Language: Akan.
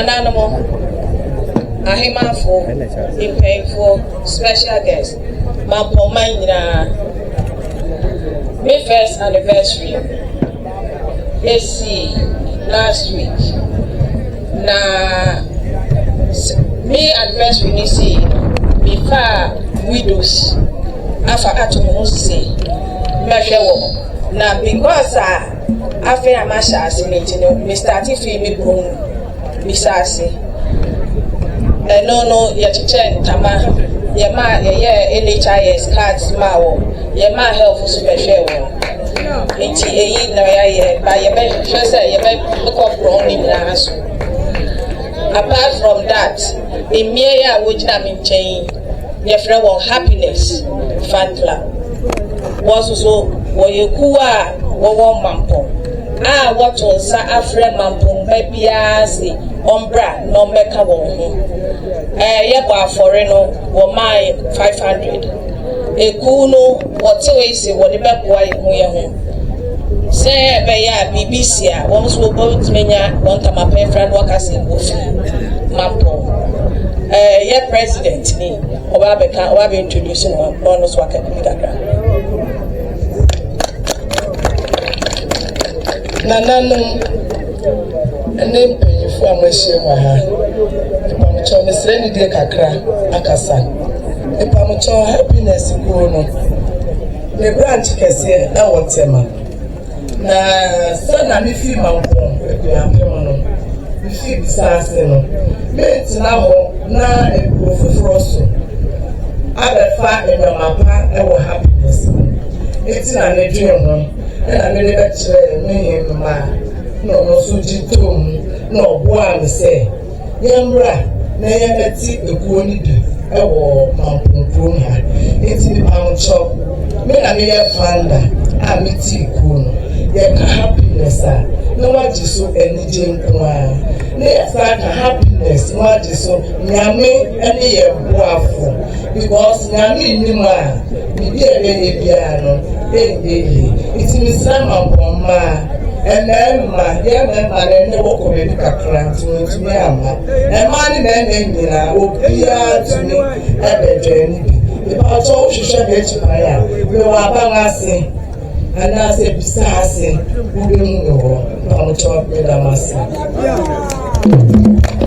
Nananamo, Ahimafo, Impayful, special guest, Mampong my first anniversary. AC last week. Na me anniversary ni see before widows afa atomo see mehwe wo na because afa amasha asimenti no me start fi me bro bisase no ya chiche tama ye ma ye NHIS cards ma wo ye ma health so mehwe wo enti eyi na ya ye ba ye be hwe say ye be ko bro ni na so. Apart from that, in Mia Wujna Minchain, your friend won happiness, fan club. Was also Woyakua, Wawon Mampong. What was a friend Mampong, baby as the Umbra, no Mecca won. Yaba Foreno, were my 500. A kuno, whatever is what the back boy who say beya BBC once we go to menya want my friend workers in Mampong yeah president ni obabeka obabe introducing one bonus worker bigakra nananu ene mpanyifo amahie wa ha ipamcho mesre ni de kakra akasa ipamcho happiness ko no the branch kese e wotema na sana mi fi Mampong Akuapem no mi fi bisase no metina ho na efufuro so abefa enyamapa e wo happiness etina na dwen ho na me le betre me ma no so jitom no obo am se yemra na yemeti ekuo ni du e wo Mampong krom ha eti pamcho me na me ye founder a meti ekuo no happiness no what you so any jam happiness what you so nyame any ye boafo because nyame ni ma bi e bia no it is some bomma and ma ya ma ne wo ko be kakra to me ama e ma ni na nyina obia to me e be dwani bi ba to hwehwe be chipaya we wa ba ngase and I say, besides, we don't know how much of it I must say.